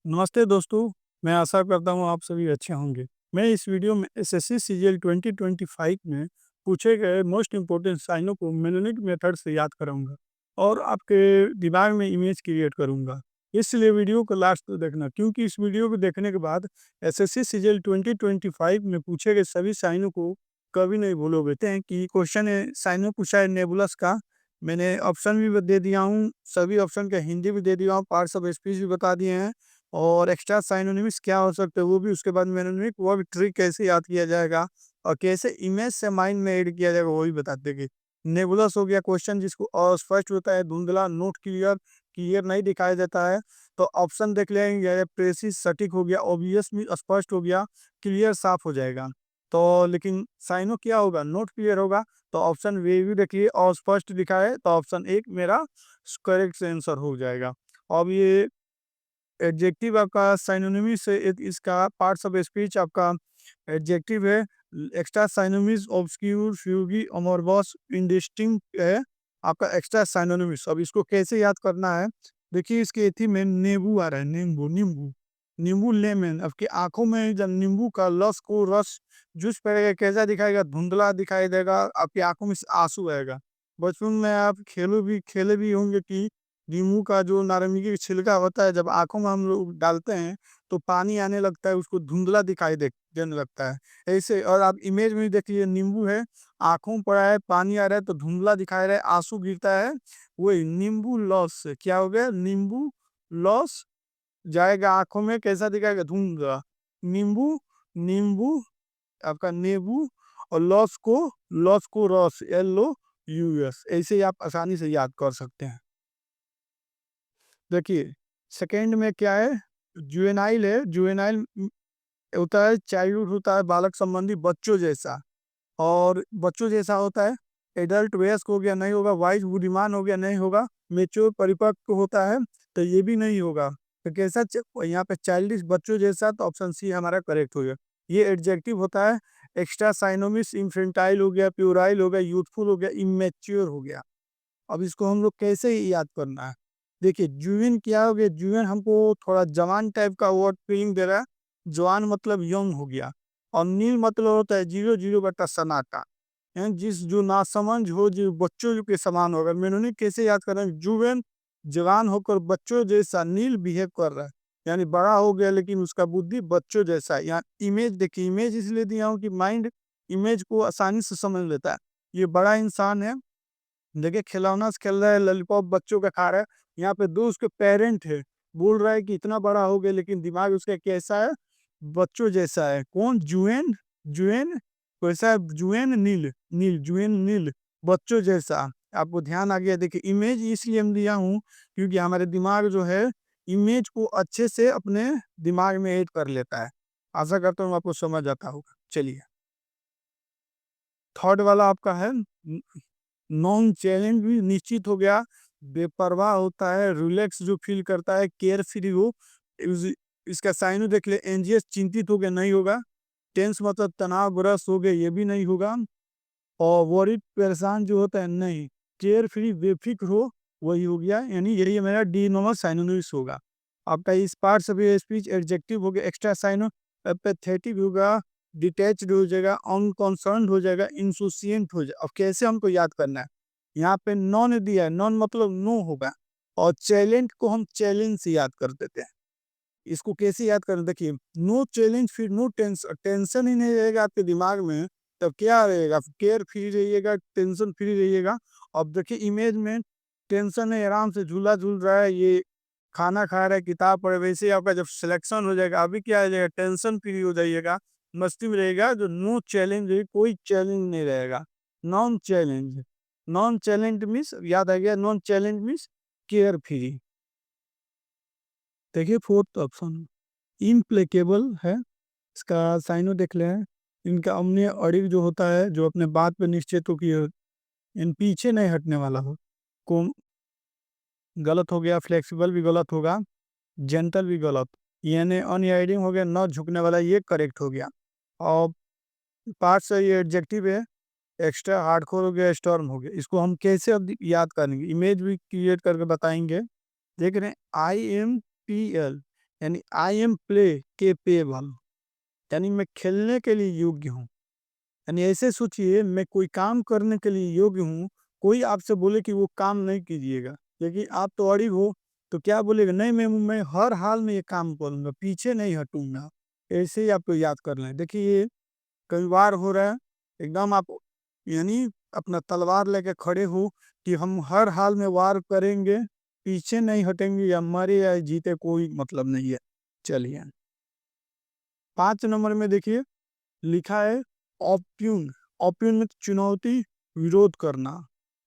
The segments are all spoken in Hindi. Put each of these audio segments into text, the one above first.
नमस्ते दोस्तों, मैं आशा करता हूँ आप सभी अच्छे होंगे। मैं इस वीडियो में एसएससी सीजीएल 2025 में पूछे गए मोस्ट इम्पोर्टेंट साइनों को मेनोनिक मेथड से याद कराऊंगा और आपके दिमाग में इमेज क्रिएट करूंगा। इसलिए वीडियो को लास्ट तक देखना, क्योंकि इस वीडियो को देखने के बाद एसएससी सीजीएल 2025 में पूछे गए सभी साइनों को कभी नहीं भूलोगे। हैं कि क्वेश्चन है साइनों पूछा है नेबुलस का। मैंने ऑप्शन भी दे दिया हूँ, सभी ऑप्शन का हिंदी भी दे दिया हूँ, पार्ट्स ऑफ स्पीच भी बता दिए हैं और एक्स्ट्रा साइनोनिम्स क्या हो सकते हैं वो भी। उसके बाद मेनोनिमिक वो भी ट्रिक कैसे याद किया जाएगा और कैसे इमेज से माइंड में ऐड किया जाएगा वो भी बताते हैं। नेबुलस हो गया क्वेश्चन जिसको अस्पष्ट होता है, धुंधला, नोट क्लियर, क्लियर नहीं दिखाई देता है, तो ऑप्शन देख लेंगे। प्रेसिस सटीक हो गया, ऑब्वियस भी स्पष्ट हो गया, क्लियर साफ हो जाएगा। तो लेकिन साइनो क्या होगा, नोट क्लियर होगा, तो ऑप्शन वे भी देखिए अस्पष्ट दिखा है, तो ऑप्शन एक मेरा करेक्ट आंसर हो जाएगा। अब ये एडजेक्टिव आपका साइनोनिम्स से इसका पार्ट्स ऑफ स्पीच आपका एडजेक्टिव है। एक्स्ट्रा साइनोनिम्स ऑब्सक्यूर, फ्यूगी, अमोर्बस, इंडिस्टिंक्ट है आपका एक्स्ट्रा साइनोनिम्स। अब इसको कैसे याद करना है, देखिए इसके एथी में नींबू आ रहा है, नींबू नींबू नींबू लेमन। आपकी आंखों में जब नींबू का रस को रस जूस पड़ेगा कैसा दिखाएगा, धुंधला दिखाई देगा, आपकी आंखों में से आंसू आएगा। बचपन में आप खेले भी होंगे कि नींबू का जो नारंगी का छिलका होता है जब आंखों में हम लोग डालते हैं तो पानी आने लगता है, उसको धुंधला दिखाई देने लगता है ऐसे। और आप इमेज में देखिए नींबू है, आंखों में पड़ा है, पानी आ रहा है तो धुंधला दिखाई रहा है, आंसू गिरता है। वही नींबू लॉस से क्या हो गया, नींबू लॉस जाएगा आंखों में, कैसा दिखाएगा, धुंधला। नींबू नींबू आपका नींबू और लॉस को रस, LOUS, ऐसे ही आप आसानी से याद कर सकते हैं। देखिए सेकंड में क्या है, जुवेनाइल है। जुवेनाइल होता है चाइल्डहुड, होता है बालक संबंधी, बच्चों जैसा। और बच्चों जैसा होता है एडल्ट, वयस्क हो गया नहीं होगा, वाइज बुद्धिमान हो गया नहीं होगा, मेच्योर परिपक्व होता है तो ये भी नहीं होगा। तो कैसा यहाँ पे चाइल्डिश, बच्चों जैसा, तो ऑप्शन सी हमारा करेक्ट हो गया। ये एडजेक्टिव होता है। एक्स्ट्रा साइनोमिस इन्फेंटाइल हो गया, प्यूराइल हो गया, यूथफुल हो गया, इमेच्योर हो गया। अब इसको हम लोग कैसे याद करना है, देखिए जुविन क्या हो गया, जुविन हमको थोड़ा जवान टाइप का वर्ड फीलिंग दे रहा है। जवान मतलब यंग हो गया। और नील मतलब होता है 00 बटा सन्नाटा, यानी जिस जो नासमझ हो, जो बच्चों के समान होगा। मेनोनी कैसे याद कर रहे हैं, जुवेन जवान होकर बच्चों जैसा, नील बिहेव कर रहा है यानी बड़ा हो गया लेकिन उसका बुद्धि बच्चों जैसा है। यहाँ इमेज देखिए, इमेज इसलिए दिया हूँ कि माइंड इमेज को आसानी से समझ लेता है। ये बड़ा इंसान है, देखिए खिलौना से खेल रहा है, लॉलीपॉप बच्चों का खा रहा है। यहाँ पे दो उसके पेरेंट है, बोल रहा है कि इतना बड़ा हो गया लेकिन दिमाग उसका कैसा है, बच्चों जैसा है। कौन, जुएन, जुएन कैसा है, जुएन नील, नील जुएन नील, बच्चों जैसा। आपको ध्यान आ गया। देखिए इमेज इसलिए हम दिया हूँ क्योंकि हमारे दिमाग जो है इमेज को अच्छे से अपने दिमाग में ऐड कर लेता है। आशा करता हूँ आपको समझ आता होगा। चलिए थर्ड वाला आपका है, नॉन चैलेंज भी निश्चित हो गया, बेपरवाह होता है, रिलैक्स जो फील करता है, केयर फ्री हो। इसका साइन देख ले, एंजियस चिंतित हो गया नहीं होगा, टेंस मतलब तनावग्रस्त हो गया ये भी नहीं होगा, और वरिड परेशान जो होता है नहीं, केयर फ्री बेफिक्र हो वही हो गया। यानी यही मेरा डी नंबर साइनोनिम्स होगा। आपका इस पार्ट से भी स्पीच एडजेक्टिव हो गया, एक्स्ट्रा साइनो एपेथेटिक होगा, डिटैच्ड हो जाएगा, अनकंसर्न हो जाएगा, इंसुशियंट हो जाएगा। अब कैसे हमको याद करना है, यहाँ पे नॉन दिया है, नॉन मतलब नो होगा, और चैलेंज को हम चैलेंज से याद कर देते हैं। इसको कैसे याद करें, देखिए नो चैलेंज फिर नो टेंशन, टेंशन ही नहीं रहेगा आपके दिमाग में, तब क्या रहेगा, केयर फ्री रहिएगा, टेंशन फ्री रहिएगा। अब देखिए इमेज में टेंशन है, आराम से झूला झूल रहा है, ये खाना खा रहा है, किताब पढ़, वैसे ही आपका जब सिलेक्शन हो जाएगा अभी क्या आ जाएगा, टेंशन फ्री हो जाइएगा, मस्ती में रहेगा। जो नो चैलेंज है, कोई चैलेंज नहीं रहेगा, non challenge. Non challenge means याद आ गया, non challenge means care free. देखिए फोर्थ ऑप्शन इम्प्लेकेबल है, इसका साइनो देख लें। इनका अम्लीय अड़िग जो होता है, जो अपने बात पे निश्चित हो कि इन पीछे नहीं हटने वाला हो, को गलत हो गया। फ्लेक्सिबल भी गलत होगा, जेंटल भी गलत, यानी अनयाइडिंग हो गया, न झुकने वाला, ये करेक्ट हो गया। और पार्ट से ये एडजेक्टिव है, एक्स्ट्रा हार्डकोर हो गया, स्टॉर्म हो गया। इसको हम कैसे अब याद करेंगे, इमेज भी क्रिएट करके बताएंगे। देख रहे हैं IMPL, यानी आई एम प्ले केपेबल, यानी मैं खेलने के लिए योग्य हूँ। यानी ऐसे सोचिए मैं कोई काम करने के लिए योग्य हूँ, कोई आपसे बोले कि वो काम नहीं कीजिएगा, लेकिन आप तो अड़िग हो, तो क्या बोलेगा, नहीं मैं हर हाल में ये काम करूँगा, पीछे नहीं हटूँगा। ऐसे ही आपको याद कर लें। देखिए ये कई बार हो रहा है, एकदम आप यानी अपना तलवार लेके खड़े हो कि हम हर हाल में वार करेंगे, पीछे नहीं हटेंगे, या मरे या जीते कोई मतलब नहीं है। चलिए 5 नंबर में देखिए लिखा है ऑप्यून। ऑप्यून में चुनौती, विरोध करना।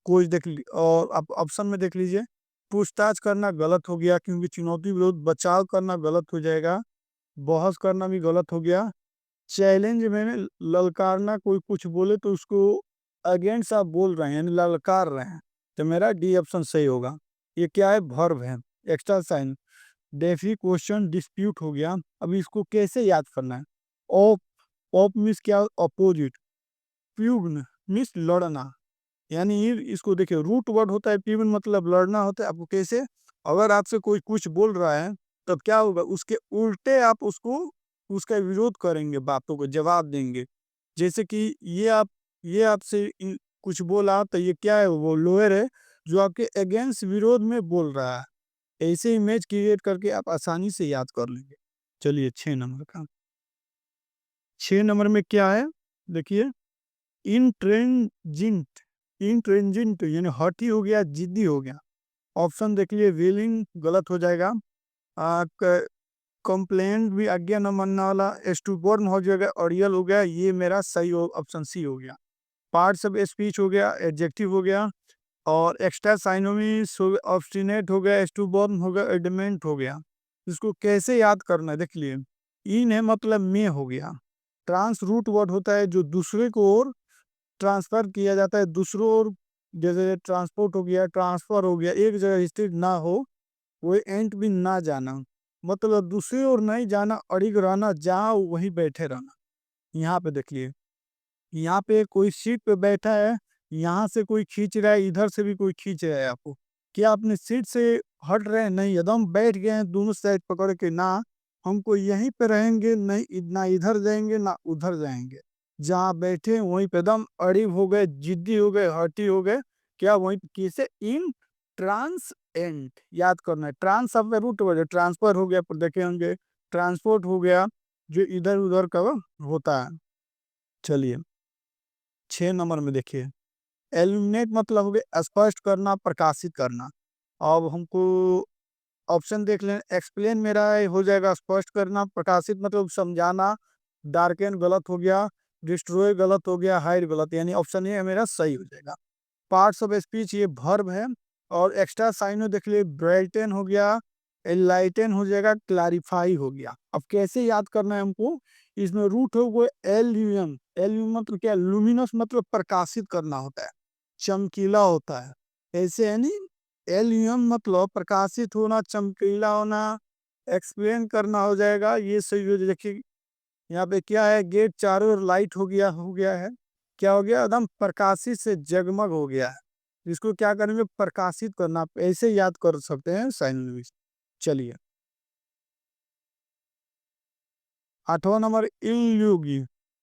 कोई और आप ऑप्शन में देख लीजिए, पूछताछ करना गलत हो गया, क्योंकि चुनौती विरोध बचाव करना गलत हो जाएगा। बहस करना भी गलत हो गया। चैलेंज में ललकारना, कोई कुछ बोले तो उसको अगेंस्ट आप बोल रहे हैं, यानी ललकार रहे हैं, तो मेरा डी ऑप्शन सही होगा। ये क्या है, वर्ब है, extra sign. Defy question dispute हो गया। अभी इसको कैसे याद करना है। ऑप, ऑप मीन्स क्या, अपोजिट। प्यूग्न मीन्स लड़ना, यानी इसको देखिए रूट वर्ड होता है, प्यूग्न मतलब लड़ना होता है। आपको कैसे, अगर आपसे कोई कुछ बोल रहा है तब क्या होगा, उसके उल्टे आप उसको उसका विरोध करेंगे, बातों को जवाब देंगे। जैसे कि ये आपसे कुछ बोला, तो ये क्या है, वो लोअर है जो आपके अगेंस्ट विरोध में बोल रहा है। ऐसे इमेज क्रिएट करके आप आसानी से याद कर लेंगे। चलिए 6 नंबर का, 6 नंबर में क्या है, देखिए इंट्रेंजिंट। इंट्रेंजिंट यानी हठी हो गया, जिद्दी हो गया। ऑप्शन देख लिए, विलिंग गलत हो जाएगा। कंप्लेंट भी आज्ञा न मानने वाला, स्टूबर्न हो जाएगा, ऑडियल हो गया, ये मेरा सही ऑप्शन सी हो गया। पार्ट्स ऑफ स्पीच हो गया, एडजेक्टिव हो गया। और एक्स्ट्रा साइनोमिस हो गया, ऑब्स्टिनेट हो गया, स्टूबर्न हो गया, एडमेंट हो गया। इसको कैसे याद करना है, देख लिए। इन है मतलब में हो गया। ट्रांस रूट वर्ड होता है जो दूसरे को ओर ट्रांसफर किया जाता है, दूसरों ओर। जैसे ट्रांसपोर्ट हो गया, ट्रांसफर हो गया, एक जगह स्थिर ना हो, वो एंट भी ना जाना, मतलब दूसरी ओर नहीं जाना, अड़िग रहना, जहाँ वहीं बैठे रहना। यहाँ पे देखिए, यहाँ पे कोई सीट पे बैठा है, यहाँ से कोई खींच रहा है, इधर से भी कोई खींच रहा है आपको, क्या अपने सीट से हट रहे हैं, नहीं, एकदम बैठ गए हैं दोनों साइड पकड़ के, ना हमको यहीं पे रहेंगे, नहीं ना इधर जाएंगे ना उधर जाएंगे, जहाँ बैठे हैं वहीं पे एकदम अड़िग हो गए, जिद्दी हो गए, हटी हो गए। क्या वहीं किसे, इन ट्रांस एंड याद करना है। ट्रांस आपका रूट वर्ड, ट्रांसफर हो गया, पर देखे होंगे ट्रांसपोर्ट हो गया, जो इधर उधर का होता है। चलिए 6 नंबर में देखिए, एल्यूमिनेट मतलब हो गया स्पष्ट करना, प्रकाशित करना। अब हमको ऑप्शन देख लें, एक्सप्लेन मेरा हो जाएगा स्पष्ट करना, प्रकाशित मतलब समझाना, डार्कन गलत हो गया, डिस्ट्रॉय गलत हो गया, हाइड गलत, यानी ऑप्शन ए मेरा सही हो जाएगा। पार्ट्स ऑफ स्पीच ये वर्ब है। और एक्स्ट्रा साइनो देख लिए, ब्राइटन हो गया, एनलाइटन हो जाएगा, क्लैरिफाई हो गया। अब कैसे याद करना है हमको, इसमें रूट हो गए एल्यूम। एल्यूम मतलब क्या, लुमिनस मतलब प्रकाशित करना होता है, चमकीला होता है। ऐसे यानी एल्यूम मतलब प्रकाशित होना, चमकीला होना, एक्सप्लेन करना हो जाएगा, ये सही हो। देखिए यहाँ पे क्या है, गेट चारों ओर लाइट हो गया है, क्या हो गया, एकदम प्रकाशित से जगमग हो गया है। इसको क्या करेंगे, प्रकाशित करना, आप ऐसे याद कर सकते हैं साइन। चलिए 8वां नंबर, इल्यूगी,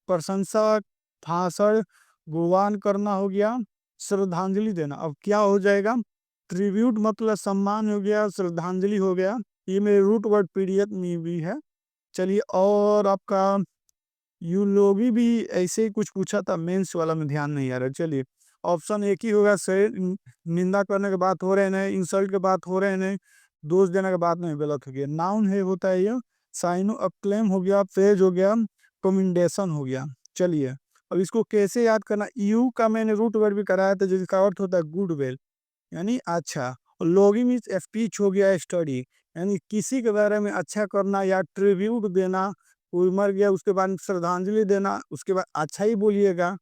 प्रशंसा, भाषण, गुणगान करना हो गया, श्रद्धांजलि देना। अब क्या हो जाएगा, ट्रिब्यूट मतलब सम्मान हो गया, श्रद्धांजलि हो गया, ये मेरे रूट वर्ड पीडीएफ में भी है। चलिए और आपका यूलोगी भी ऐसे ही कुछ पूछा था, मेंस वाला में ध्यान नहीं आ रहा। चलिए ऑप्शन एक ही होगा सही, निंदा करने के बात हो रहे हैं, इंसल्ट के बात हो रहे हैं, दोष देने के बात नहीं, गलत हो गया। नाउन है होता है ये, साइनो अक्लेम हो गया, प्रेज हो गया, कमेंडेशन हो गया। चलिए अब इसको कैसे याद करना, यू का मैंने रूट वर्ड भी कराया था, जिसका अर्थ होता है गुड वेल, यानी अच्छा। और लॉगिंग मीन्स स्पीच हो गया, स्टडी, यानी किसी के बारे में अच्छा करना या ट्रिब्यूट देना, कोई मर गया उसके बाद श्रद्धांजलि देना, उसके बाद अच्छा ही बोलिएगा,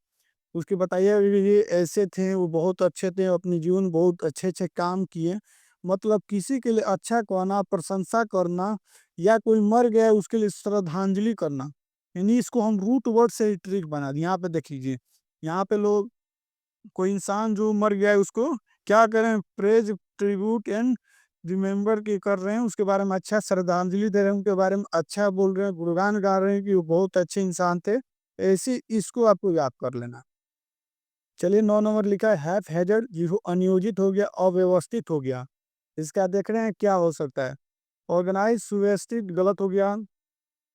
उसके बताइए ये ऐसे थे, वो बहुत अच्छे थे, अपने जीवन में बहुत अच्छे अच्छे काम किए, मतलब किसी के लिए अच्छा कहना, प्रशंसा करना, या कोई मर गया उसके लिए श्रद्धांजलि करना, यानी इसको हम रूट वर्ड से ही ट्रिक बना दिए। यहाँ पे देख लीजिए, यहाँ पे लोग कोई इंसान जो मर गया है उसको क्या करें, प्रेज, ट्रिब्यूट एंड रिमेंबर की कर रहे हैं, उसके बारे में अच्छा श्रद्धांजलि दे रहे हैं, उनके बारे में अच्छा बोल रहे हैं, गुणगान गा रहे हैं कि वो बहुत अच्छे इंसान थे। ऐसी इसको आपको याद कर लेना। चलिए 9 नंबर लिखा है हैफ हैजर्ड, जीरो अनियोजित हो गया, अव्यवस्थित हो गया। इसका देख रहे हैं क्या हो सकता है। ऑर्गेनाइज सुव्यवस्थित गलत हो गया,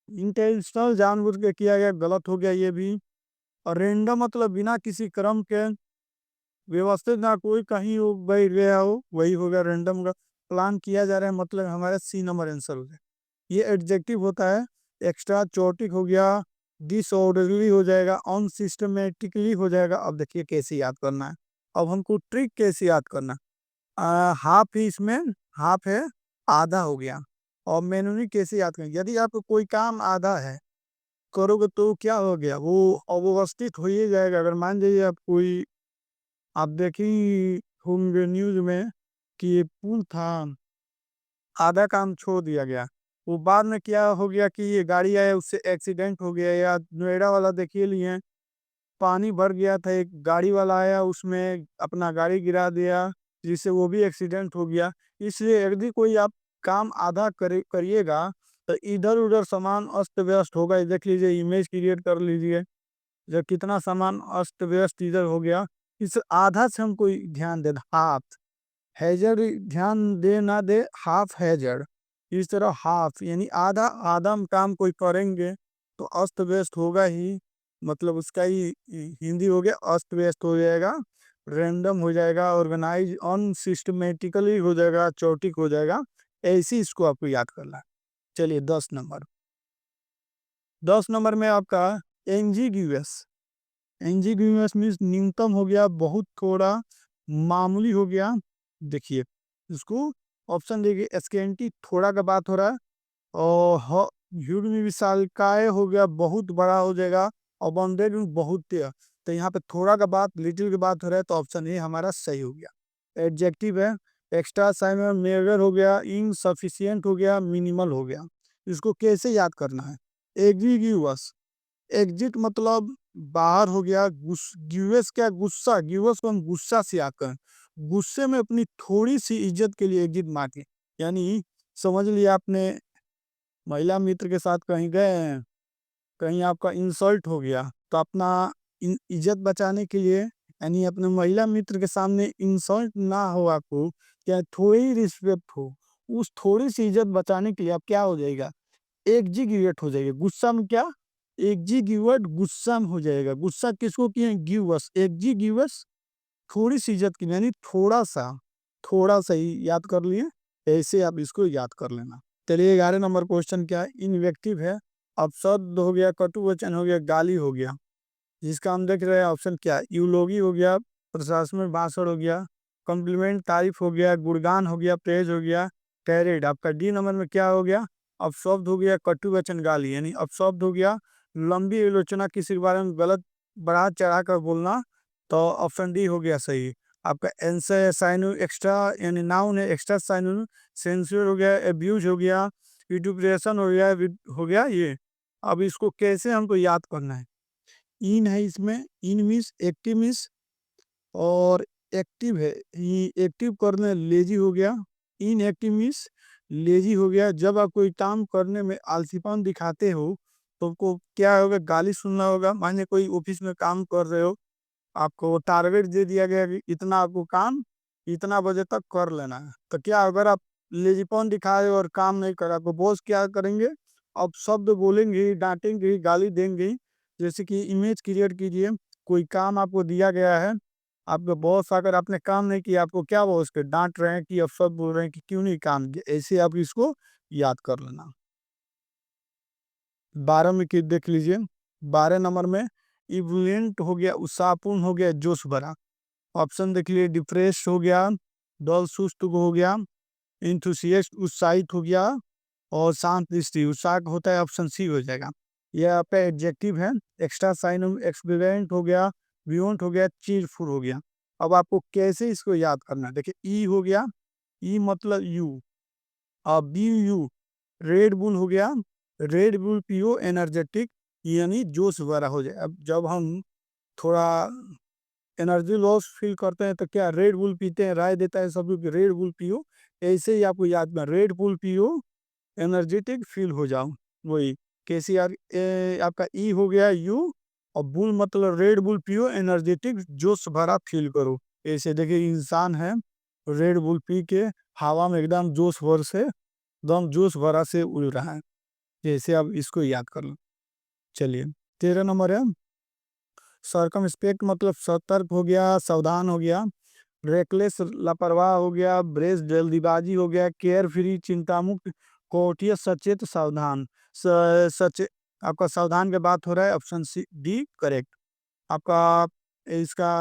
इंटेंशनल जानबूझ के किया गया गलत हो गया ये भी, और रेंडम मतलब बिना किसी क्रम के, व्यवस्थित ना कोई कहीं हो बैठ गया हो, वही हो गया रेंडम का। प्लान किया जा रहा है मतलब हमारा सी नंबर आंसर हो गया। ये एडजेक्टिव होता है। एक्स्ट्रा चोटिक हो गया, डिसऑर्डरली हो जाएगा, अनसिस्टमेटिकली हो जाएगा। अब देखिए कैसे याद करना है। अब हमको ट्रिक कैसे याद करना है। हाफ ही इसमें, हाफ है, आधा हो गया। और मैनुअली कैसे याद करें, यदि आपको कोई काम आधा है करोगे तो क्या हो गया, वो अव्यवस्थित हो ही जाएगा। अगर मान लीजिए आप देखी होंगे न्यूज में कि ये पुल था, आधा काम छोड़ दिया गया, वो बाद में क्या हो गया कि ये गाड़ी आया उससे एक्सीडेंट हो गया। या नोएडा वाला देखिए लिए, पानी भर गया था, एक गाड़ी वाला आया उसमें अपना गाड़ी गिरा दिया, जिससे वो भी एक्सीडेंट हो गया। इसलिए यदि कोई आप काम आधा करिएगा तो इधर उधर सामान अस्त व्यस्त होगा। ये देख लीजिए, इमेज क्रिएट कर लीजिए, जब कितना सामान अस्त व्यस्त इधर हो गया। इस आधा से हमको ध्यान देना, हाफ हैजर ध्यान दे ना दे, हाफ हैजर। इस तरह हाफ यानी आधा, आधा हम काम कोई करेंगे तो अस्त व्यस्त होगा ही, मतलब उसका ही हिंदी हो गया अस्त व्यस्त हो जाएगा, रैंडम हो जाएगा, ऑर्गेनाइज अनसिस्टमेटिकली हो जाएगा, चौटिक हो जाएगा। ऐसी इसको आपको याद करना है। चलिए 10 नंबर, 10 नंबर में आपका एनजीडीएस। एनजीडीएस मीन्स न्यूनतम हो गया, बहुत थोड़ा, मामूली हो गया। देखिए इसको ऑप्शन देखिए, एसकेएनटी थोड़ा का बात हो रहा है, और ह्यूड में विशालकाय हो गया, बहुत बड़ा हो जाएगा, और बाउंडेड में बहुत थे। तो यहाँ पे थोड़ा का बात, लिटिल की बात हो रहा है, तो ऑप्शन ए हमारा सही हो गया। एडजेक्टिव है, एक्स्ट्रा साइमर मेगर हो गया, इनसफिशियंट हो गया, मिनिमल हो गया। इसको कैसे याद करना है। एग्रीगियस, एग्जिट मतलब बाहर हो गया, गिवस क्या, गुस्सा, गिवस को हम गुस्सा से याद करें, गुस्से में अपनी थोड़ी सी इज्जत के लिए एग्जिट मार के, यानी समझ लिया आपने महिला मित्र के साथ कहीं गए हैं, कहीं आपका इंसल्ट हो गया, तो अपना इज्जत बचाने के लिए, यानी अपने महिला मित्र के सामने इंसल्ट ना हो आपको, क्या थोड़ी रिस्पेक्ट हो, उस थोड़ी सी इज्जत बचाने के लिए आप क्या हो जाएगा, एग्जीग्यूट हो जाएगा। गुस्सा में क्या, एग्जीग्यूट गुस्सा में हो जाएगा। गुस्सा किसको किए, गिवस, एग्जीग्यूस, थोड़ी सी इज्जत की, यानी थोड़ा सा, थोड़ा सा ही याद कर लिए। ऐसे आप इसको याद कर लेना। चलिए 11 नंबर क्वेश्चन क्या है, इन्वेक्टिव है, अपशब्द हो गया, कटु वचन हो गया, गाली हो गया। जिसका हम देख रहे हैं ऑप्शन क्या है, यूलोगी हो गया, प्रशासनिक भाषण हो गया, कॉम्प्लीमेंट तारीफ हो गया, गुणगान हो गया, प्रेज हो गया, कैरेड। आपका डी नंबर में क्या हो गया, अपशब्द हो गया, कटु वचन, गाली। यानी अपशब्द हो गया लंबी आलोचना, किसी के बारे में गलत बढ़ा चढ़ा कर बोलना, तो ऑप्शन डी हो गया सही। आपका आंसर साइनो एक्स्ट्रा, यानी नाउन है, एक्स्ट्रा साइनो, सेंसर हो गया, एब्यूज हो गया, विटुप्रेशन हो गया, हो गया ये। अब इसको कैसे हमको याद करना है। इन है इसमें, इन मीन्स एक्टिव मीन्स, और एक्टिव है, ये एक्टिव करने लेजी हो गया, इन एक्टिव मीन्स लेजी हो गया। जब आप कोई काम करने में आलसीपन दिखाते हो तो आपको क्या होगा, गाली सुनना होगा। माने कोई ऑफिस में काम कर रहे हो, आपको टारगेट दे दिया गया कि इतना आपको काम इतना बजे तक कर लेना है, तो क्या अगर आप लेजीपन दिखाए और काम नहीं करा तो बॉस क्या करेंगे, अब शब्द बोलेंगे, डांटेंगे, गाली देंगे। जैसे कि इमेज क्रिएट कीजिए, कोई काम आपको दिया गया है, आपके बॉस अगर आपने काम नहीं किया, आपको क्या बॉस के डांट रहे हैं कि अब सब बोल रहे हैं कि क्यों नहीं काम किया। ऐसे आप इसको याद कर लेना। 12 में की देख लीजिए, 12 नंबर में इब्लुएंट हो गया, उत्साहपूर्ण हो गया, जोश भरा। ऑप्शन देख लिए, डिप्रेस हो गया, डल सुस्त हो गया, इंथुसियस्ट उत्साहित हो गया, और शांत दृष्टि। उत्साह का होता है, ऑप्शन सी हो जाएगा। यह आपका एडजेक्टिव है, एक्स्ट्रा साइन एक्सपीरियंट हो गया, बियॉन्ड हो गया, चीरफुल हो गया। अब आपको कैसे इसको याद करना है, देखिए ई हो गया, ई मतलब यू, अब बी यू, रेड बुल हो गया, रेड बुल पियो, एनर्जेटिक, यानी जोश वगैरह हो जाए। अब जब हम थोड़ा एनर्जी लॉस फील करते हैं तो क्या रेड बुल पीते हैं, राय देता है सब लोग रेड बुल पियो। ऐसे ही आपको याद में रेड बुल पियो, एनर्जेटिक फील हो जाओ। वही KCR आपका ई हो गया यू, और बुल मतलब रेड बुल पियो, एनर्जेटिक जोश भरा फील करो। ऐसे देखिए इंसान है, रेड बुल पी के हवा में एकदम जोश भर से, एकदम जोश भरा से उड़ रहा है। जैसे आप इसको याद कर लो। चलिए 13 नंबर है सरकमस्पेक्ट, मतलब सतर्क हो गया, सावधान हो गया। रेकलेस लापरवाह हो गया, ब्रेस जल्दीबाजी हो गया, केयर फ्री चिंतामुक्त, कोटियस सचेत सावधान। सचे आपका सावधान के बात हो रहा है, ऑप्शन सी डी करेक्ट। आपका इसका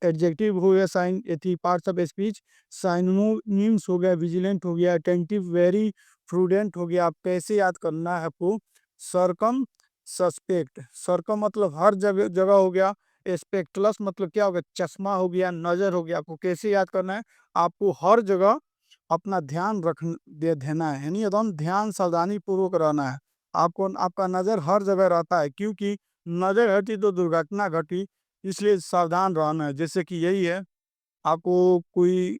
एडजेक्टिव हो गया साइन एथी पार्ट्स ऑफ स्पीच, साइनोनिम्स हो गया, विजिलेंट हो गया, अटेंटिव, वेरी, प्रूडेंट हो गया। आप कैसे याद करना है आपको, सरकम सस्पेक्ट, सरकम मतलब हर जगह जगह हो गया, स्पेक्टलस मतलब क्या हो गया, चश्मा हो गया, नजर हो गया। आपको कैसे याद करना है, आपको हर जगह अपना ध्यान रख दे देना है, यानी एकदम ध्यान सावधानी पूर्वक रहना है। आपको आपका नजर हर जगह रहता है, क्योंकि नजर हटी तो दुर्घटना घटी, इसलिए सावधान रहना है। जैसे कि यही है, आपको कोई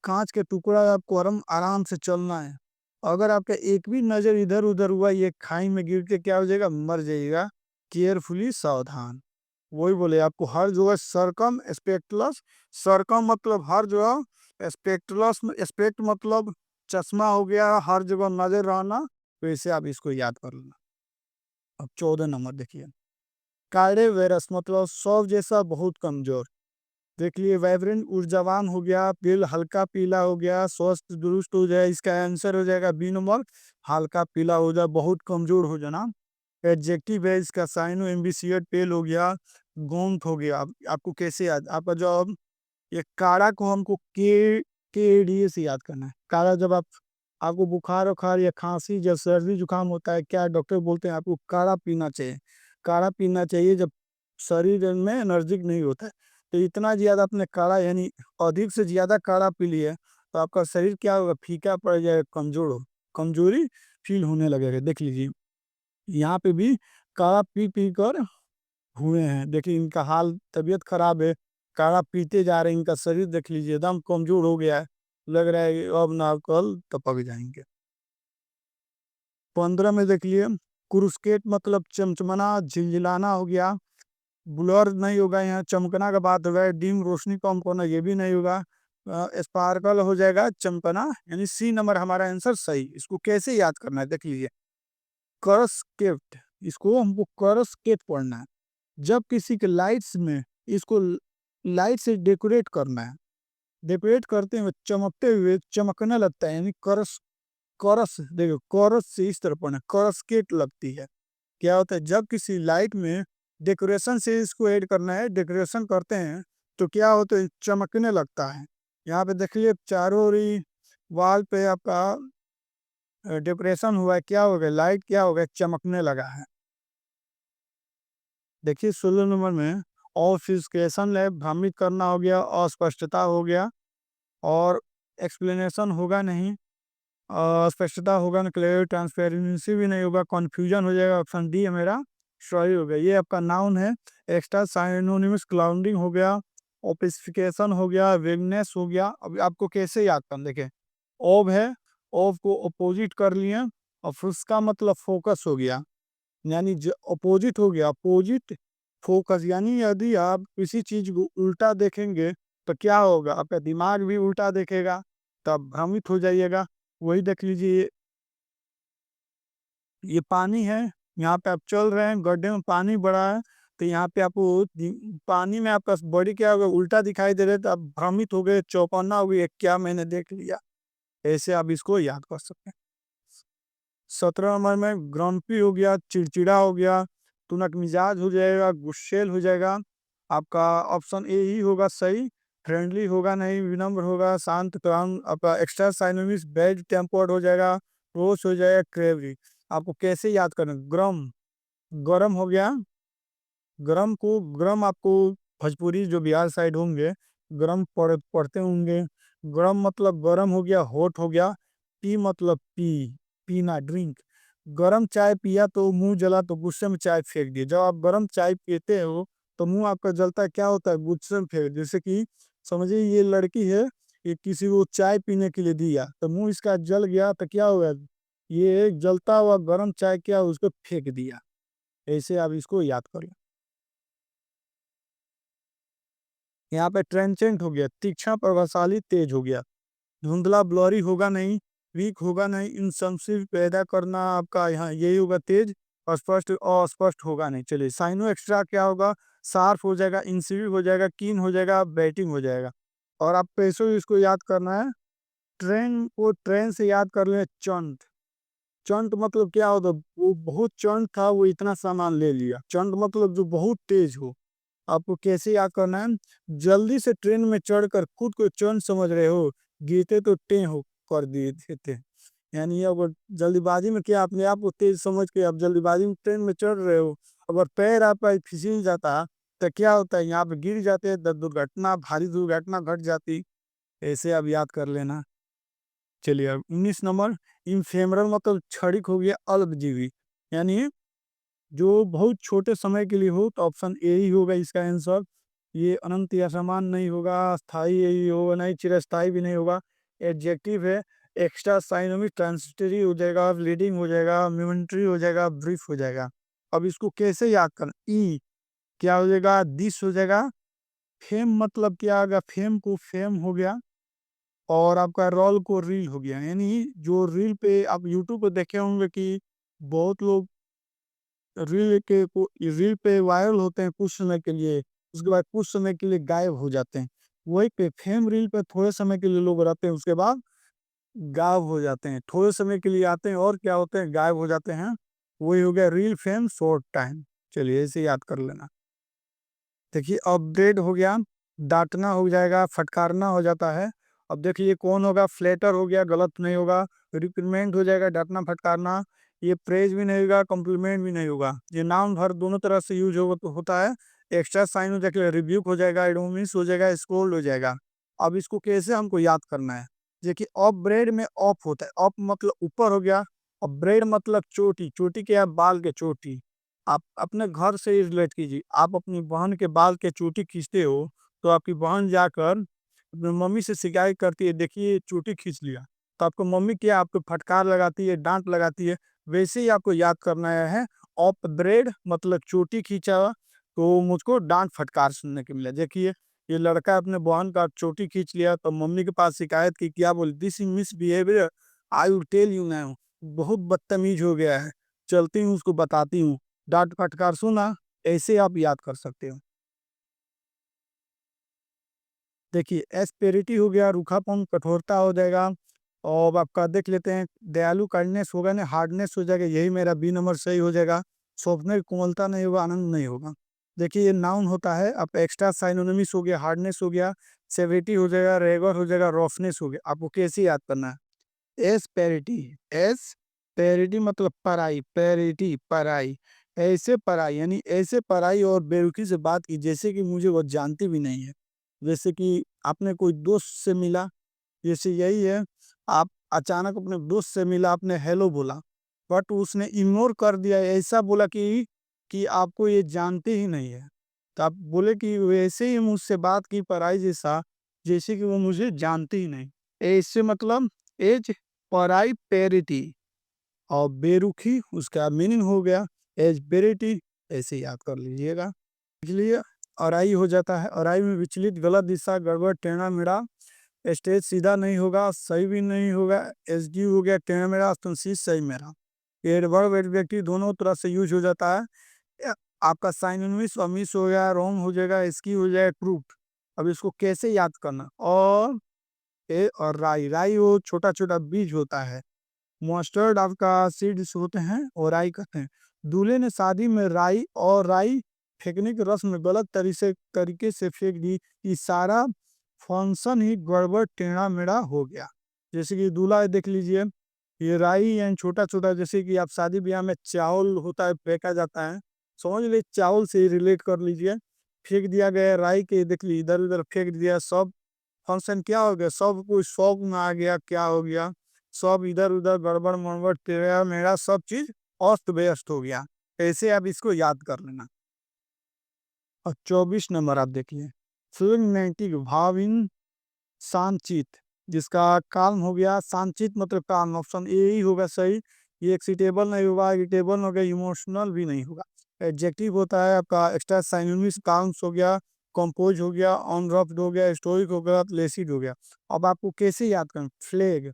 कांच के टुकड़ा आपको आराम आराम से चलना है, अगर आपका एक भी नजर इधर उधर हुआ, ये खाई में गिर के क्या हो जाएगा, मर जाइएगा। केयरफुली सावधान, वही बोले आपको हर जगह सरकम स्पेक्टलस, सरकम मतलब हर जगह, स्पेक्टलस स्पेक्ट मतलब चश्मा हो गया, हर जगह नजर रहना। तो इसे आप इसको याद कर लेना। अब 14 नंबर देखिए, कार्डे वेरस मतलब सौर जैसा बहुत कमजोर। देख लिए वाइब्रेंट ऊर्जावान हो गया, दिल हल्का पीला हो गया, स्वस्थ दुरुस्त हो जाए, इसका आंसर हो जाएगा बी नंबर, हल्का पीला हो जाए, बहुत कमजोर हो जाना। एडजेक्टिव है इसका साइनो एम्बिशियट पेल हो गया, गोंत हो गया। आपको कैसे याद, आपका जवाब ये काढ़ा को हमको के डी से याद करना है। काढ़ा जब आप आपको बुखार उखार या खांसी जब सर्दी जुकाम होता है, क्या डॉक्टर बोलते हैं आपको काढ़ा पीना चाहिए, काढ़ा पीना चाहिए जब शरीर में एनर्जिक नहीं होता है। तो इतना ज्यादा आपने काढ़ा यानी अधिक से ज्यादा काढ़ा पी लिया, तो आपका शरीर क्या होगा, फीका पड़ जाएगा, कमजोर हो, कमजोरी फील होने लगेगा। देख लीजिए यहाँ पे भी काढ़ा पी पी कर हुए हैं, देखिए इनका हाल, तबीयत खराब है, काढ़ा पीते जा रहे हैं, इनका शरीर देख लीजिए एकदम कमजोर हो गया है, लग रहा है कि अब ना कल टपक जाएंगे। 15 में देखिए क्रुस्केट मतलब चमचमना झिलझिलाना हो गया, ब्लर नहीं होगा, यहाँ चमकना का बात होगा, डिम रोशनी कम करना ये भी नहीं होगा, स्पार्कल हो जाएगा चमकना, यानी सी नंबर हमारा आंसर सही। इसको कैसे याद करना है देख लीजिए, करस्केट, इसको हमको करस्केट पढ़ना है। जब किसी के लाइट्स में इसको लाइट से डेकोरेट करना है, डेकोरेट करते हुए चमकते हुए चमकने लगता है, यानी करस, करस देखो करस से इस तरह पढ़ना, करस्केट लगती है। क्या होता है, जब किसी लाइट में डेकोरेशन से इसको ऐड करना है, डेकोरेशन करते हैं तो क्या होता है, चमकने लगता है। यहाँ पे देखिए चारों ओर ही वॉल पे आपका डेकोरेशन हुआ है, क्या हो गया, लाइट क्या हो गया, चमकने लगा है। देखिए 16 नंबर में ऑफिसकेशन है, भ्रमित करना हो गया, अस्पष्टता हो गया, और एक्सप्लेनेशन होगा नहीं, स्पष्टता होगा ना, क्लियर ट्रांसपेरेंसी भी नहीं होगा, कन्फ्यूजन हो जाएगा, ऑप्शन डी है मेरा सही हो गया। ये आपका नाउन है। एक्स्ट्रा साइनोनिमस क्लाउडिंग हो गया, ओपिस्फिकेशन हो गया, वेगनेस हो गया। अब आपको कैसे याद करना, देखें ओब है, ओब को अपोजिट कर लिए, और फिर उसका मतलब फोकस हो गया, यानी जो अपोजिट हो गया, अपोजिट फोकस, यानी यदि आप किसी चीज को उल्टा देखेंगे तो क्या होगा, आपका दिमाग भी उल्टा देखेगा, तब भ्रमित हो जाइएगा। वही देख लीजिए, ये पानी है, यहाँ पे आप चल रहे हैं, गड्ढे में पानी बड़ा है, तो यहाँ पे आपको पानी में आपका बॉडी क्या होगा, उल्टा दिखाई दे रहा है, तो आप भ्रमित हो गए, चौकन्ना हो गए, क्या मैंने देख लिया। ऐसे आप इसको याद कर सकते हैं। 17 नंबर में ग्रम्पी हो गया, चिड़चिड़ा हो गया, तुनक मिजाज हो जाएगा, गुस्सेल हो जाएगा। आपका ऑप्शन ए ही होगा सही। फ्रेंडली होगा नहीं, विनम्र होगा, शांत काम, आपका एक्स्ट्रा साइनोनिम्स बैड टेम्पर्ड हो जाएगा, रोष हो जाएगा, क्रेवरी। आपको कैसे याद करना, गरम, गरम हो गया, गरम को गरम आपको भोजपुरी जो बिहार साइड होंगे गरम पढ़ते होंगे। गरम मतलब गरम हो गया, हॉट हो गया। पी मतलब पीना, ड्रिंक। गरम चाय पिया तो मुंह जला तो गुस्से में चाय फेंक दिया, जब आप गरम चाय पीते हो तो मुंह आपका जलता है, क्या होता है, गुस्से फेंक, जैसे कि समझिए ये लड़की है, ये किसी को चाय पीने के लिए दिया तो मुंह इसका जल गया, तो क्या होगा, ये जलता हुआ गर्म चाय क्या उसको फेंक दिया। ऐसे आप इसको याद कर लो। यहाँ पे ट्रेंचेंट हो गया, तीक्ष्ण, प्रभावशाली, तेज हो गया। धुंधला ब्लरी होगा नहीं, वीक होगा नहीं, इंसंसिव पैदा करना आपका यहाँ यही होगा, तेज। अस्पष्ट अस्पष्ट होगा नहीं। चलिए साइनो एक्स्ट्रा क्या होगा, शार्प हो जाएगा, इंसिव हो जाएगा, कीन हो जाएगा, बैटिंग हो जाएगा। और आप पैसों इसको याद करना है, ट्रेन को ट्रेन से याद कर ले, चंट। चंट मतलब क्या होता, वो बहुत चंट था, वो इतना सामान ले लिया। चंट मतलब जो बहुत तेज हो। आपको कैसे याद करना है, जल्दी से ट्रेन में चढ़कर खुद को चंट समझ रहे हो, गिरते तो टे हो कर दिए थे। यानी अगर जल्दीबाजी में क्या अपने आप को तेज समझ के आप जल्दीबाजी में ट्रेन में चढ़ रहे हो, अगर पैर आपका फिसल जाता तो क्या होता है, यहाँ पे गिर जाते, दुर्घटना, भारी दुर्घटना घट जाती। ऐसे आप याद कर लेना। चलिए अब 19 नंबर, इनफेमरल मतलब क्षणिक हो गया, अल्पजीवी। यानी जो बहुत छोटे समय के लिए हो, तो ऑप्शन ए ही होगा इसका आंसर। ये अनंत या समान नहीं होगा, स्थायी यही होगा नहीं, चिरस्थायी भी नहीं होगा। एडजेक्टिव है, एक्स्ट्रा साइनोमिक, ट्रांसिटरी हो जाएगा, लीडिंग हो जाएगा, मोमेंटरी हो जाएगा, ब्रीफ हो जाएगा। अब इसको कैसे याद करना, ई क्या हो जाएगा, दिस हो जाएगा। फेम मतलब क्या होगा, फेम को फेम हो गया, और आपका रोल को रील हो गया। यानी जो रील पे आप यूट्यूब पे देखे होंगे कि बहुत लोग रील पे वायरल होते हैं कुछ समय के लिए, उसके बाद कुछ समय के लिए गायब हो जाते हैं। वही पे फेम रील पे थोड़े समय के लिए लोग रहते हैं, उसके बाद गायब हो जाते हैं। थोड़े समय के लिए आते हैं और क्या होते हैं, गायब हो जाते हैं। वही हो गया रील फेम शॉर्ट टाइम। चलिए ऐसे याद कर लेना। देखिए अपग्रेड हो गया, डांटना हो जाएगा, फटकारना हो जाता है। अब देखिए कौन होगा, फ्लेटर हो गया, गलत नहीं होगा। रिक्रूटमेंट हो जाएगा, डांटना फटकारना। ये प्रेज भी नहीं होगा, कॉम्प्लीमेंट भी नहीं होगा। ये नाउन वर्ब दोनों तरह से यूज होगा तो होता है। एक्स्ट्रा साइन हो जाएगा, रिब्यूक हो जाएगा, एडोमिस हो जाएगा, स्कोल्ड हो जाएगा। अब इसको कैसे हमको याद करना है, देखिए अपग्रेड में ऑफ होता है, ऑफ मतलब ऊपर हो गया। अपग्रेड मतलब चोटी, चोटी के आप बाल के चोटी। आप अपने घर से ही रिलेट कीजिए, आप अपनी बहन के बाल के चोटी खींचते हो, तो आपकी बहन जाकर अपनी मम्मी से शिकायत करती है, देखिए चोटी खींच लिया। तो आपको मम्मी क्या आपको फटकार लगाती है, डांट लगाती है। वैसे ही आपको याद करना है, ऑफ ब्रेड मतलब चोटी खींचा, तो मुझको डांट फटकार सुनने को मिला। देखिए ये लड़का अपने बहन का चोटी खींच लिया, तो मम्मी के पास शिकायत की, क्या बोल, this is misbehaviour, I will tell you now. बहुत बदतमीज हो गया है, चलती हूँ उसको बताती हूँ। डांट फटकार सुना, ऐसे आप याद कर सकते हो। देखिए एस्पेरिटी हो गया, रूखापन, कठोरता हो जाएगा। और आपका देख लेते हैं, दयालु, काइंडनेस होगा ना, हार्डनेस हो जाएगा, यही मेरा बी नंबर सही हो जाएगा। सॉफ्टनेस, कोमलता नहीं होगा, आनंद नहीं होगा। देखिए ये नाउन होता है, आप एक्स्ट्रा साइनोनिमिस हो गया, हार्डनेस हो गया, सेवेरिटी हो जाएगा, रेगर हो जाएगा, रफनेस हो गया। आपको कैसे याद करना है, एस्पेरिटी, एस पेरिटी मतलब पराई, पेरिटी पराई, ऐसे पराई यानी ऐसे पराई और बेरुखी से बात की जैसे कि मुझे वो जानती भी नहीं है। जैसे कि आपने कोई दोस्त से मिला, जैसे यही है, आप अचानक अपने दोस्त से मिला, आपने हेलो बोला, बट उसने इग्नोर कर दिया, ऐसा बोला कि आपको ये जानते ही नहीं है। तो आप बोले कि वैसे ही मुझसे बात की पराई जैसा, जैसे कि वो मुझे जानते ही नहीं। ऐसे मतलब एज, पराई, पेरिटी, और बेरुखी उसका मीनिंग हो गया एज बेरिटी। ऐसे याद कर लीजिएगा। इसलिए अराई हो जाता है, अराई में विचलित, गलत दिशा, गड़बड़, टेढ़ा मेढ़ा। स्टेज सीधा नहीं होगा, सही भी नहीं होगा। एस डी हो गया, टेढ़ा मेढ़ा, तुलसी सही मेरा। ये वर्ब व्यक्ति दोनों तरह से यूज हो जाता है। आपका साइनोनिम्स और मिस हो गया, रोम हो जाएगा, इसकी हो जाएगा, ट्रूथ। अब इसको कैसे याद करना, और ए और राई, राई वो छोटा छोटा बीज होता है। मस्टर्ड आपका सीड्स होते हैं, और राई कहते हैं। दूल्हे ने शादी में राई और राई फेंकने की रस्म में गलत तरीके से फेंक दी, ये सारा फंक्शन ही गड़बड़, टेढ़ा मेढ़ा हो गया। जैसे कि दूल्हा देख लीजिए, ये राई यानी छोटा छोटा, जैसे कि आप शादी ब्याह में चावल होता है फेंका जाता है, समझ लीजिए चावल से रिलेट कर लीजिए। फेंक दिया गया राई के, देख लीजिए इधर उधर फेंक दिया, सब फंक्शन क्या हो गया, सब कुछ शौक में आ गया, क्या हो गया, सब इधर उधर गड़बड़ मड़बड़, टेढ़ा मेढ़ा, सब चीज अस्त व्यस्त हो गया। ऐसे आप इसको याद कर लेना। और 24 नंबर आप देखिए, फ्लेगमेटिक भाव इन शांतचित, जिसका काम हो गया शांतचित मतलब काम, ऑप्शन ए ही होगा सही। ये एक्साइटेबल नहीं होगा, इरिटेबल हो गया, इमोशनल भी नहीं होगा। एडजेक्टिव होता है आपका एक्स्ट्रा साइनोनिम्स, काउंट्स हो गया, कंपोज हो गया, ऑनरफ्ड हो गया, स्टोइक हो गया, प्लेसिड हो गया। अब आपको कैसे याद करें? फ्लैग,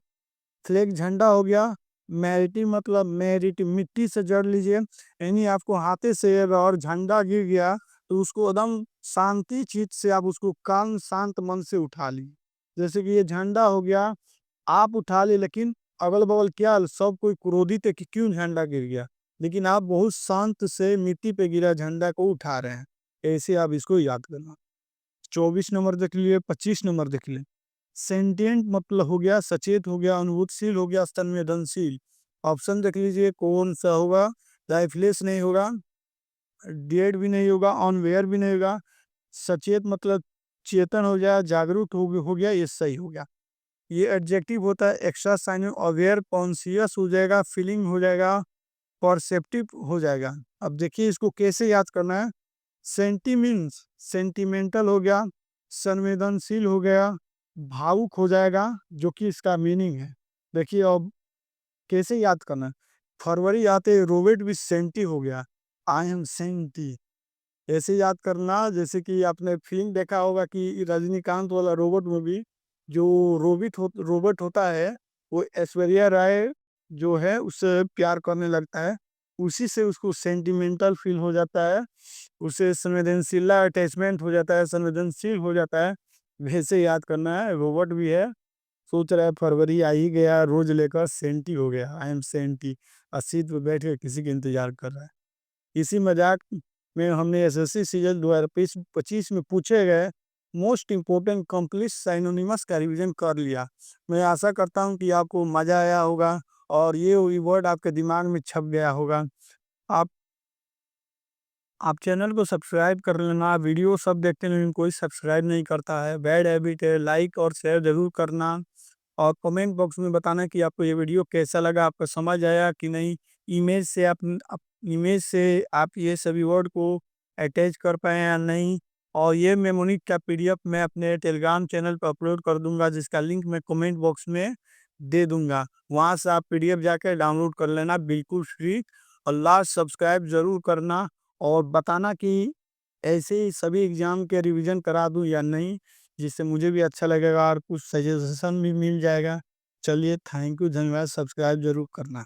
फ्लैग झंडा हो गया। मैरिटी मतलब मेरिट, मिट्टी से जड़ लीजिए, यानी आपको हाथे से और झंडा गिर गया तो उसको एकदम शांति चित से आप उसको कान शांत मन से उठा ली। जैसे कि ये झंडा हो गया, आप उठा ले, लेकिन अगल बगल क्या सब कोई क्रोधित है कि क्यों झंडा गिर गया, लेकिन आप बहुत शांत से मिट्टी पे गिरा झंडा को उठा रहे हैं। ऐसे आप इसको याद करना। 24 नंबर देख लिए, 25 नंबर देख लिए। सेंटिएंट मतलब हो गया सचेत, हो गया अनुभूतिशील, हो गया संवेदनशील। ऑप्शन देख लीजिए कौन सा होगा। लाइफलेस नहीं होगा, डेड भी नहीं होगा, ऑनवेयर भी नहीं होगा। सचेत मतलब चेतन हो जाए, जागरूक हो गया, ये सही हो गया। ये एडजेक्टिव होता है एक्स्ट्रा साइन, अवेयर कॉन्शियस हो जाएगा, फीलिंग हो जाएगा, परसेप्टिव हो जाएगा। अब देखिए इसको कैसे याद करना है। सेंटिमेंट्स, सेंटिमेंटल हो गया, संवेदनशील हो गया, भावुक हो जाएगा, जो कि इसका मीनिंग है। देखिए अब कैसे याद करना है। फरवरी आते रोबोट भी सेंटी हो गया, आई एम सेंटी। ऐसे याद करना जैसे कि आपने फिल्म देखा होगा कि रजनीकांत वाला रोबोट में भी जो रोबोट होता है, वो ऐश्वर्या राय जो है उससे प्यार करने लगता है, उसी से उसको सेंटिमेंटल फील हो जाता है, उसे संवेदनशील अटैचमेंट हो जाता है, संवेदनशील हो जाता है। वैसे याद करना है, रोबोट भी है, सोच रहा है फरवरी आ ही गया, रोज लेकर सेंटी हो गया, आई एम सेंटी, सीट पे बैठ कर किसी का इंतजार कर रहा है। इसी मजाक में हमने एसएससी सीजन 2025 में पूछे गए मोस्ट इम्पोर्टेंट कंप्लीट साइनोनिमस का रिवीजन कर लिया। मैं आशा करता हूं कि आपको मजा आया होगा और ये वर्ड आपके दिमाग में छप गया होगा। आप आप चैनल को सब्सक्राइब कर लेना। वीडियो सब देखते हैं लेकिन कोई सब्सक्राइब नहीं करता है, बैड हैबिट है। लाइक और शेयर जरूर करना और कमेंट बॉक्स में बताना कि आपको ये वीडियो कैसा लगा, आपको समझ आया कि नहीं। इमेज से आप ये सभी वर्ड को अटैच कर पाए या नहीं। और ये मेमोनिक का पीडीएफ मैं अपने टेलीग्राम चैनल पर अपलोड कर दूंगा, जिसका लिंक मैं कमेंट बॉक्स में दे दूंगा। वहां से आप पीडीएफ जाकर डाउनलोड कर लेना, बिल्कुल फ्री। और लास्ट सब्सक्राइब जरूर करना और बताना कि ऐसे ही सभी एग्जाम के रिवीजन करा दूं या नहीं, जिससे मुझे भी अच्छा लगेगा और कुछ सजेशन भी मिल जाएगा। चलिए, थैंक यू, धन्यवाद, सब्सक्राइब जरूर करना।